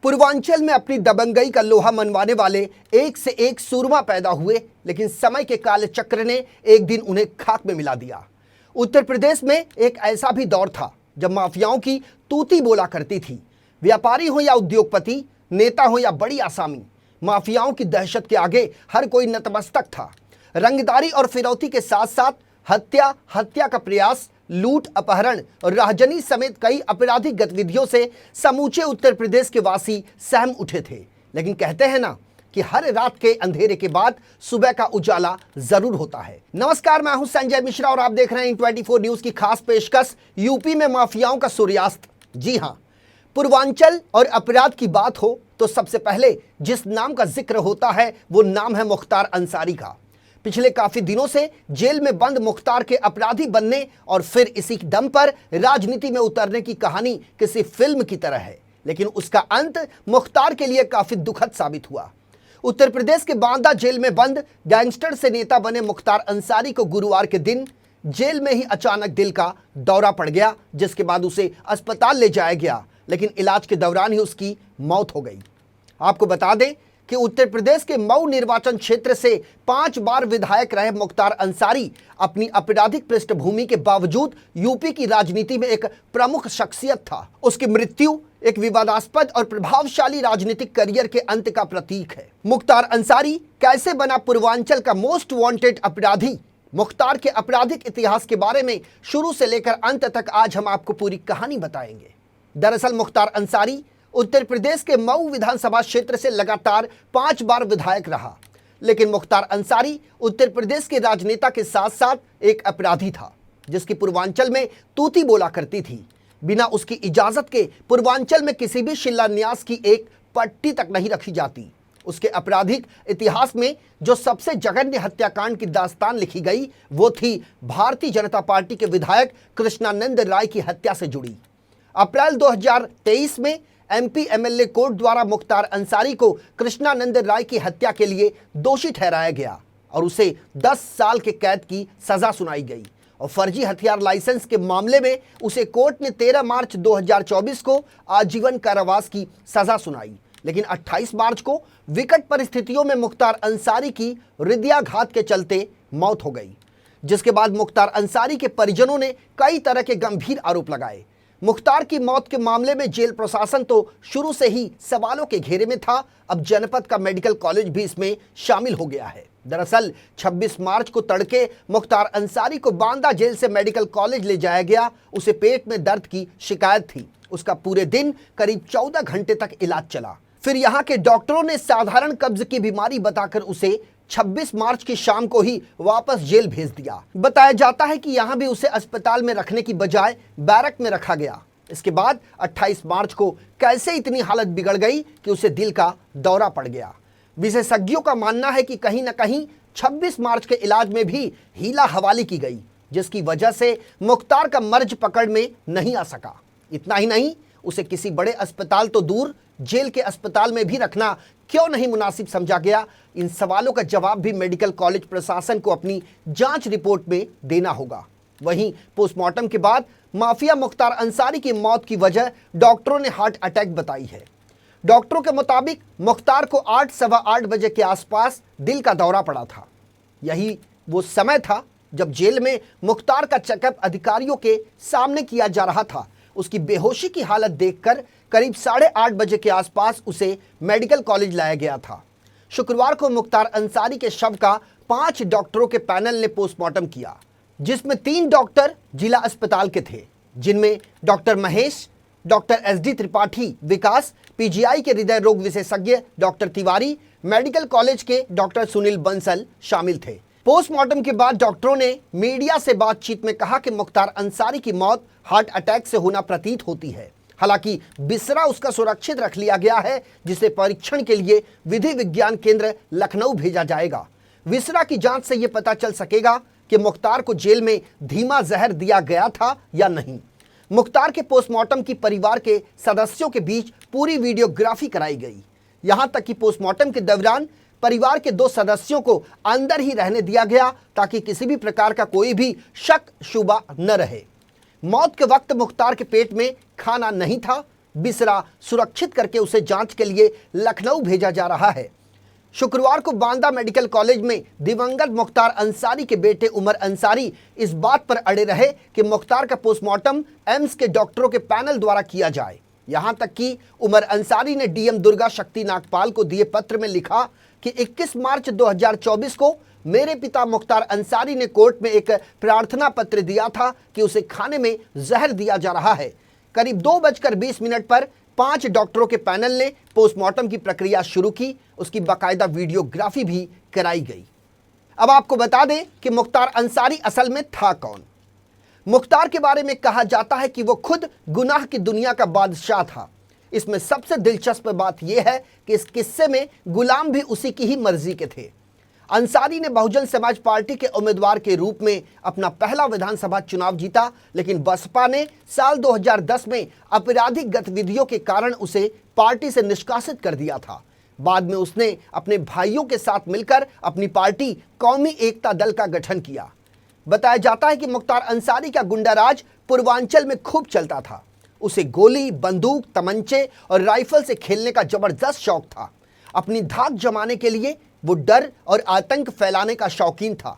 पूर्वांचल में अपनी दबंगई का लोहा मनवाने वाले एक से एक सूरमा पैदा हुए, लेकिन समय के काले चक्र ने एक दिन उन्हें खाक में मिला दिया। उत्तर प्रदेश में एक ऐसा भी दौर था जब माफियाओं की तूती बोला करती थी। व्यापारी हो या उद्योगपति, नेता हो या बड़ी आसामी, माफियाओं की दहशत के आगे हर कोई नतमस्तक था। रंगदारी और फिरौती के साथ साथ हत्या का प्रयास, लूट, अपहरण और राहजनी समेत कई आपराधिक गतिविधियों से समूचे उत्तर प्रदेश के वासी सहम उठे थे। लेकिन कहते हैं ना कि हर रात के अंधेरे के बाद सुबह का उजाला जरूर होता है। नमस्कार, मैं हूं संजय मिश्रा और आप देख रहे हैं 24 न्यूज की खास पेशकश यूपी में माफियाओं का सूर्यास्त। जी हां, पूर्वांचल और अपराध की बात हो तो सबसे पहले जिस नाम का जिक्र होता है वो नाम है मुख्तार अंसारी का। पिछले काफी दिनों से जेल में बंद मुख्तार के अपराधी बनने और फिर इसी दम पर राजनीति में उतरने की कहानी किसी फिल्म की तरह है, लेकिन उसका अंत मुख्तार के लिए काफी दुखद साबित हुआ। उत्तर प्रदेश के बांदा जेल में बंद गैंगस्टर से नेता बने मुख्तार अंसारी को गुरुवार के दिन जेल में ही अचानक दिल का दौरा पड़ गया, जिसके बाद उसे अस्पताल ले जाया गया, लेकिन इलाज के दौरान ही उसकी मौत हो गई। आपको बता दें कि उत्तर प्रदेश के मऊ निर्वाचन क्षेत्र से 5 बार विधायक रहे मुख्तार अंसारी अपनी आपराधिक पृष्ठभूमि के बावजूद यूपी की राजनीति में एक प्रमुख शख्सियत था। उसकी मृत्यु एक विवादास्पद और प्रभावशाली राजनीतिक करियर के अंत का प्रतीक है। मुख्तार अंसारी कैसे बना पूर्वांचल का मोस्ट वांटेड अपराधी? मुख्तार के आपराधिक इतिहास के बारे में शुरू से लेकर अंत तक आज हम आपको पूरी कहानी बताएंगे। दरअसल मुख्तार अंसारी उत्तर प्रदेश के मऊ विधानसभा क्षेत्र से लगातार 5 बार विधायक रहा, लेकिन मुख्तार अंसारी उत्तर प्रदेश के राजनेता के साथ साथ एक अपराधी था जिसकी पूर्वांचल में तूती बोला करती थी। बिना उसकी इजाजत के पूर्वांचल में किसी भी शिलान्यास की एक पट्टी तक नहीं रखी जाती। उसके आपराधिक इतिहास में जो सबसे जघन्य हत्याकांड की दास्तान लिखी गई वो थी भारतीय जनता पार्टी के विधायक कृष्णानंद राय की हत्या से जुड़ी। अप्रैल 2023 में एमपी एमएलए कोर्ट द्वारा मुख्तार अंसारी को कृष्णानंद राय की हत्या के लिए दोषी ठहराया गया और उसे 10 साल के कैद की सजा सुनाई गई और फर्जी हथियार लाइसेंस के मामले में उसे कोर्ट ने 13 मार्च 2024 को आजीवन कारावास की सजा सुनाई। लेकिन 28 मार्च को विकट परिस्थितियों में मुख्तार अंसारी की हृदयाघात के चलते मौत हो गई, जिसके बाद मुख्तार अंसारी के परिजनों ने कई तरह के गंभीर आरोप लगाए। मुख्तार की मौत के मामले में जेल प्रशासन तो शुरू से ही सवालों के घेरे में था। अब जनपद का मेडिकल कॉलेज भी इसमें शामिल हो गया है। दरअसल 26 मार्च को तड़के मुख्तार अंसारी को बांदा जेल से मेडिकल कॉलेज ले जाया गया। उसे पेट में दर्द की शिकायत थी। उसका पूरे दिन करीब 14 घंटे तक इलाज चला। फिर यहाँ के डॉक्टरों ने साधारण कब्ज की बीमारी बताकर उसे 26 मार्च की शाम को ही वापस जेल भेज दिया। बताया जाता है कि यहाँ भी उसे अस्पताल में रखने की बजाय बैरक में रखा गया। इसके बाद 28 मार्च को कैसे इतनी हालत बिगड़ गई कि उसे दिल का दौरा पड़ गया। विशेषज्ञों का मानना है कि कहीं न कहीं 26 मार्च के इलाज में भी हीला हवाली की गई, जिसकी वजह से मुख्तार का मर्ज पकड़ में नहीं आ सका। इतना ही नहीं, उसे किसी बड़े अस्पताल तो दूर जेल के अस्पताल में भी रखना क्यों नहीं मुनासिब समझा गया? इन सवालों का जवाब भी मेडिकल कॉलेज प्रशासन को अपनी जांच रिपोर्ट में देना होगा। वहीं पोस्टमार्टम के बाद माफिया मुख्तार अंसारी की मौत की वजह डॉक्टरों ने हार्ट अटैक बताई है। डॉक्टरों के मुताबिक मुख्तार को 8 सवा 8 बजे के आसपास दिल का दौरा पड़ा था। यही वो समय था जब जेल में मुख्तार का चेकअप अधिकारियों के सामने किया जा रहा था। उसकी बेहोशी की हालत देखकर करीब 8:30 बजे के आसपास उसे मेडिकल कॉलेज लाया गया था। शुक्रवार को मुख्तार अंसारी के शव का 5 डॉक्टरों के पैनल ने पोस्टमार्टम किया, जिसमें 3 डॉक्टर जिला अस्पताल के थे, जिनमें doctor Mahesh, doctor SD Tripathi Vikas, PGI के हृदय रोग विशेषज्ञ डॉक्टर तिवारी, मेडिकल कॉलेज के डॉक्टर सुनील बंसल शामिल थे। पोस्टमार्टम के बाद डॉक्टरों ने मीडिया से बातचीत में कहा कि मुख्तार अंसारी की मौत हार्ट अटैक से होना प्रतीत होती है। हालांकि बिस्तरा उसका सुरक्षित रख लिया गया है, जिसे परीक्षण के लिए विधि विज्ञान केंद्र लखनऊ भेजा जाएगा। बिस्तरा की जांच से यह पता चल सकेगा कि मुख्तार को जेल में धीमा जहर दिया गया था या नहीं। मुख्तार के पोस्टमार्टम की परिवार के सदस्यों के बीच पूरी वीडियोग्राफी कराई गई। यहां तक कि पोस्टमार्टम के दौरान परिवार के 2 सदस्यों को अंदर ही रहने दिया गया ताकि किसी भी प्रकार का कोई भी शक शुबा न रहे। मौत के वक्त मुख्तार के पेट में खाना नहीं था, बिसरा सुरक्षित करके उसे जांच के लिए लखनऊ भेजा जा रहा है। शुक्रवार को बांदा मेडिकल कॉलेज में दिवंगत मुख्तार अंसारी के बेटे उमर अंसारी इस बात पर अड़े रहे कि मुख्तार का पोस्टमार्टम एम्स के डॉक्टरों के पैनल द्वारा किया जाए। यहां तक कि उमर अंसारी ने डीएम दुर्गा शक्ति नागपाल को दिए पत्र में लिखा कि 21 मार्च 2024 को मेरे पिता मुख्तार अंसारी ने कोर्ट में एक प्रार्थना पत्र दिया था कि उसे खाने में जहर दिया जा रहा है। करीब 2:20 पर 5 डॉक्टरों के पैनल ने पोस्टमार्टम की प्रक्रिया शुरू की। उसकी बाकायदा वीडियोग्राफी भी कराई गई। अब आपको बता दें कि मुख्तार अंसारी असल में था कौन। मुख्तार के बारे में कहा जाता है कि वो खुद गुनाह की दुनिया का बादशाह था। इसमें सबसे दिलचस्प बात यह है कि इस किस्से में गुलाम भी उसी की ही मर्जी के थे। अंसारी ने बहुजन समाज पार्टी के उम्मीदवार के रूप में अपना पहला विधानसभा चुनाव जीता, लेकिन बसपा ने साल 2010 में आपराधिक गतिविधियों के कारण उसे पार्टी से निष्कासित कर दिया था। बाद में उसने अपने भाइयों के साथ मिलकर अपनी पार्टी कौमी एकता दल का गठन किया। बताया जाता है कि मुख्तार अंसारी का गुंडाराज पूर्वांचल में खूब चलता था। उसे गोली, बंदूक, तमंचे और राइफल से खेलने का जबरदस्त शौक था। अपनी धाक जमाने के लिए वो डर और आतंक फैलाने का शौकीन था।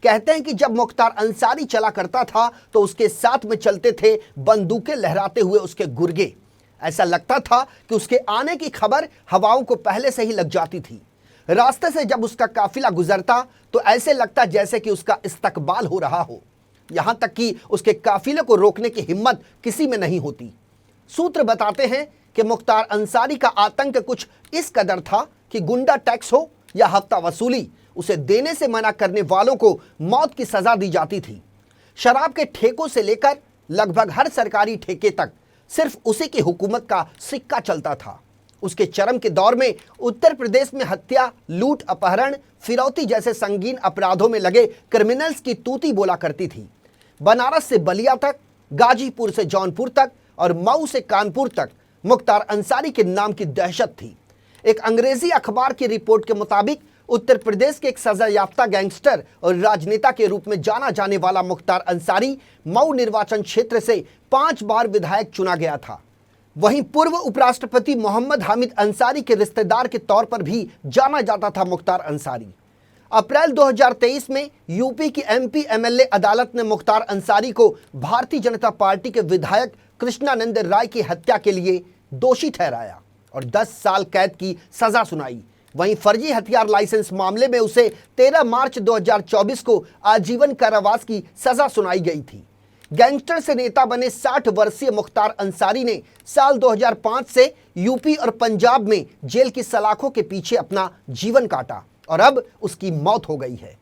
कहते हैं कि जब मुख्तार अंसारी चला करता था तो उसके साथ में चलते थे बंदूकें लहराते हुए उसके गुर्गे। ऐसा लगता था कि उसके आने की खबर हवाओं को पहले से ही लग जाती थी। रास्ते से जब उसका काफिला गुजरता तो ऐसे लगता जैसे कि उसका इस्तकबाल हो रहा हो। यहां तक कि उसके काफिले को रोकने की हिम्मत किसी में नहीं होती। सूत्र बताते हैं कि मुख्तार अंसारी का आतंक कुछ इस कदर था कि गुंडा टैक्स हो या हफ्ता वसूली, उसे देने से मना करने वालों को मौत की सजा दी जाती थी। शराब के ठेकों से लेकर लगभग हर सरकारी ठेके तक सिर्फ उसी की हुकूमत का सिक्का चलता था। उसके चरम के दौर में उत्तर प्रदेश में हत्या, लूट, अपहरण, फिरौती जैसे संगीन अपराधों में लगे क्रिमिनल्स की तूती बोला करती थी। बनारस से बलिया तक, गाजीपुर से जौनपुर तक और मऊ से कानपुर तक मुख्तार अंसारी के नाम की दहशत थी। एक अंग्रेजी अखबार की रिपोर्ट के मुताबिक उत्तर प्रदेश के एक सजा याफ्ता गैंगस्टर और राजनेता के रूप में जाना जाने वाला मुख्तार अंसारी मऊ निर्वाचन क्षेत्र से 5 बार विधायक चुना गया था। वहीं पूर्व उपराष्ट्रपति मोहम्मद हामिद अंसारी के रिश्तेदार के तौर पर भी जाना जाता था मुख्तार अंसारी। अप्रैल 2023 में यूपी की एमपी एमएलए अदालत ने मुख्तार अंसारी को भारतीय जनता पार्टी के विधायक कृष्णानंद राय की हत्या के लिए दोषी ठहराया और 10 साल कैद की सजा सुनाई। वहीं फर्जी हथियार लाइसेंस मामले में उसे 13 मार्च 2024 को आजीवन कारावास की सजा सुनाई गई थी। गैंगस्टर से नेता बने 60 वर्षीय मुख्तार अंसारी ने साल 2005 से यूपी और पंजाब में जेल की सलाखों के पीछे अपना जीवन काटा और अब उसकी मौत हो गई है।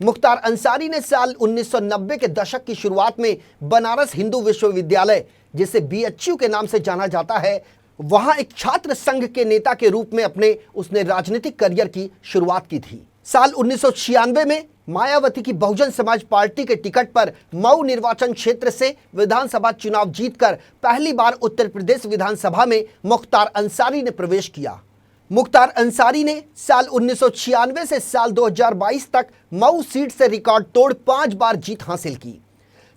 मुख्तार अंसारी ने साल 1990 के दशक की शुरुआत में बनारस हिंदू विश्वविद्यालय, जिसे बीएचयू के नाम से जाना जाता है, वहां एक छात्र संघ के नेता के रूप में उसने राजनीतिक करियर की शुरुआत की थी। साल 1996 में मायावती की बहुजन समाज पार्टी के टिकट पर मऊ निर्वाचन क्षेत्र से विधानसभा चुनाव जीतकर पहली बार उत्तर प्रदेश विधानसभा में मुख्तार अंसारी ने प्रवेश किया। मुख्तार अंसारी ने साल 1996 से साल 2022 तक मऊ सीट से रिकॉर्ड तोड़ 5 बार जीत हासिल की।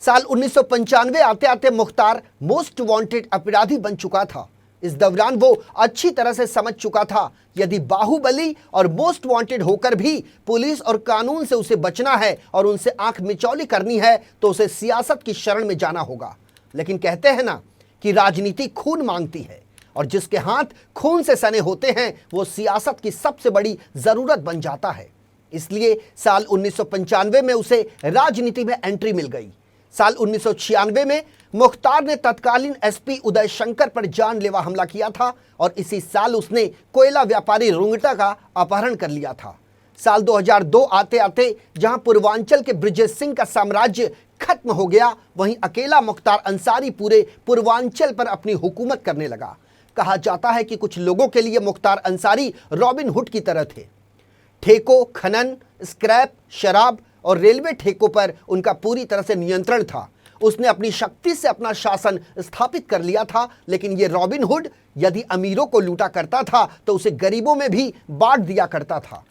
साल 1995 आते आते मुख्तार मोस्ट वांटेड अपराधी बन चुका था। इस दौरान वो अच्छी तरह से समझ चुका था, यदि बाहुबली और मोस्ट वांटेड होकर भी पुलिस और कानून से उसे बचना है और उनसे आंख मिचौली करनी है तो उसे सियासत की शरण में जाना होगा। लेकिन कहते हैं ना कि राजनीति खून मांगती है और जिसके हाथ खून से सने होते हैं वो सियासत की सबसे बड़ी जरूरत बन जाता है। इसलिए साल 1995 में उसे राजनीति में एंट्री मिल गई। साल 1996 में मुख्तार ने तत्कालीन एसपी उदय शंकर पर जानलेवा हमला किया था और इसी साल उसने कोयला व्यापारी रुंगटा का अपहरण कर लिया था। साल 2002 आते आते जहां पूर्वांचल के ब्रिजेश सिंह का साम्राज्य खत्म हो गया, वहीं अकेला मुख्तार अंसारी पूरे पूर्वांचल पर अपनी हुकूमत करने लगा। कहा जाता है कि कुछ लोगों के लिए मुख्तार अंसारी रॉबिन हुड की तरह थे। ठेकों, खनन, स्क्रैप, शराब और रेलवे ठेकों पर उनका पूरी तरह से नियंत्रण था। उसने अपनी शक्ति से अपना शासन स्थापित कर लिया था, लेकिन ये रॉबिन हुड यदि अमीरों को लूटा करता था तो उसे गरीबों में भी बांट दिया करता था।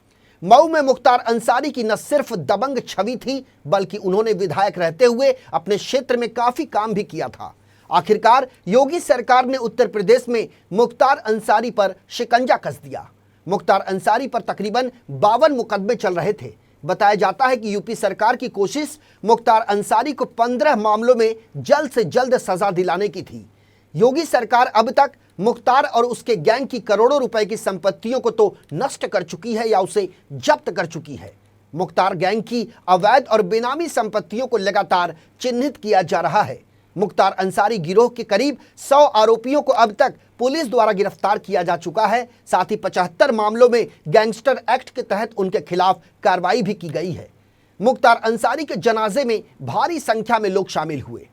मऊ में मुख्तार अंसारी की न सिर्फ दबंग छवि थी, बल्कि उन्होंने विधायक रहते हुए अपने क्षेत्र में काफी काम भी किया था। आखिरकार योगी सरकार ने उत्तर प्रदेश में मुख्तार अंसारी पर शिकंजा कस दिया। मुख्तार अंसारी पर तकरीबन 52 मुकदमे चल रहे थे। बताया जाता है कि यूपी सरकार की कोशिश मुख्तार अंसारी को 15 मामलों में जल्द से जल्द सजा दिलाने की थी। योगी सरकार अब तक मुख्तार और उसके गैंग की करोड़ों रुपए की संपत्तियों को तो नष्ट कर चुकी है या उसे जब्त कर चुकी है। मुख्तार गैंग की अवैध और बेनामी संपत्तियों को लगातार चिन्हित किया जा रहा है। मुख्तार अंसारी गिरोह के करीब 100 आरोपियों को अब तक पुलिस द्वारा गिरफ्तार किया जा चुका है। साथ ही 75 मामलों में गैंगस्टर एक्ट के तहत उनके खिलाफ कार्रवाई भी की गई है। मुख्तार अंसारी के जनाजे में भारी संख्या में लोग शामिल हुए।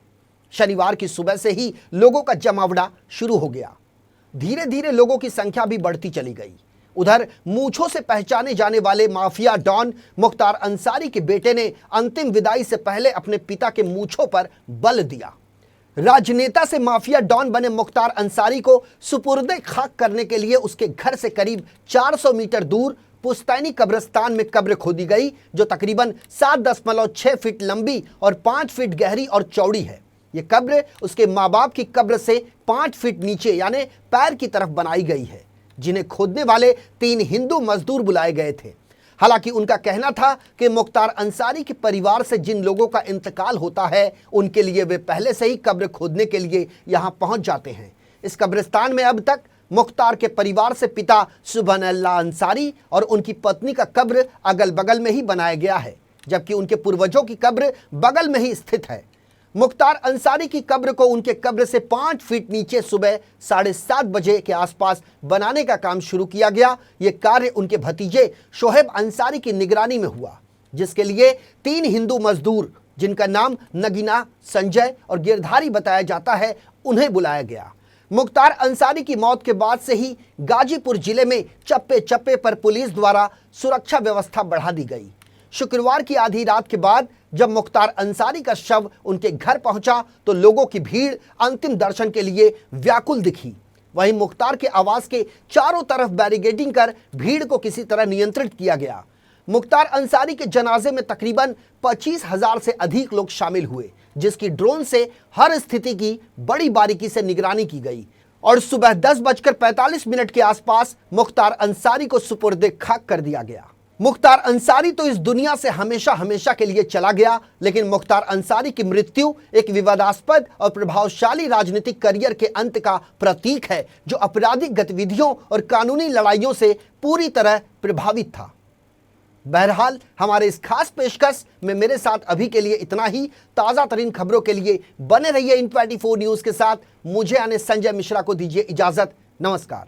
शनिवार की सुबह से ही लोगों का जमावड़ा शुरू हो गया। धीरे धीरे लोगों की संख्या भी बढ़ती चली गई। उधर मूंछों से पहचाने जाने वाले माफिया डॉन मुख्तार अंसारी के बेटे ने अंतिम विदाई से पहले अपने पिता के मूंछों पर बल दिया। राजनेता से माफिया डॉन बने मुख्तार अंसारी को सुपुर्दे खाक करने के लिए उसके घर से करीब 400 मीटर दूर पुश्तैनी कब्रिस्तान में कब्र खोदी गई, जो तकरीबन 7.6 फीट लंबी और 5 फीट गहरी और चौड़ी है। ये कब्र उसके माँ बाप की कब्र से 5 फीट नीचे यानी पैर की तरफ बनाई गई है, जिन्हें खोदने वाले 3 हिंदू मजदूर बुलाए गए थे। हालांकि उनका कहना था कि मुख्तार अंसारी के परिवार से जिन लोगों का इंतकाल होता है उनके लिए वे पहले से ही कब्र खोदने के लिए यहां पहुंच जाते हैं। इस कब्रिस्तान में अब तक मुख्तार के परिवार से पिता सुबहानअल्लाह अंसारी और उनकी पत्नी का कब्र अगल बगल में ही बनाया गया है, जबकि उनके पूर्वजों की कब्र बगल में ही स्थित है। मुख्तार अंसारी की कब्र को उनके कब्र से 5 फीट नीचे सुबह 7:30 बजे के आसपास बनाने का काम शुरू किया गया। ये कार्य उनके भतीजे शोहेब अंसारी की निगरानी में हुआ, जिसके लिए 3 हिंदू मजदूर, जिनका नाम नगीना, संजय और गिरधारी बताया जाता है, उन्हें बुलाया गया। मुख्तार अंसारी की मौत के बाद से ही गाजीपुर जिले में चप्पे चप्पे पर पुलिस द्वारा सुरक्षा व्यवस्था बढ़ा दी गई। शुक्रवार की आधी रात के बाद जब मुख्तार अंसारी का शव उनके घर पहुंचा तो लोगों की भीड़ अंतिम दर्शन के लिए व्याकुल दिखी। वहीं मुख्तार के आवास के चारों तरफ बैरिकेडिंग कर भीड़ को किसी तरह नियंत्रित किया गया। मुख्तार अंसारी के जनाजे में तकरीबन 25,000 से अधिक लोग शामिल हुए, जिसकी ड्रोन से हर स्थिति की बड़ी बारीकी से निगरानी की गई और सुबह 10:45 के आसपास मुख्तार अंसारी को सुपुर्दे खाक कर दिया गया। मुख्तार अंसारी तो इस दुनिया से हमेशा हमेशा के लिए चला गया, लेकिन मुख्तार अंसारी की मृत्यु एक विवादास्पद और प्रभावशाली राजनीतिक करियर के अंत का प्रतीक है, जो आपराधिक गतिविधियों और कानूनी लड़ाइयों से पूरी तरह प्रभावित था। बहरहाल हमारे इस खास पेशकश में मेरे साथ अभी के लिए इतना ही। ताज़ा तरीन खबरों के लिए बने रहिए इन 24 न्यूज़ के साथ। मुझे यानी संजय मिश्रा को दीजिए इजाज़त। नमस्कार।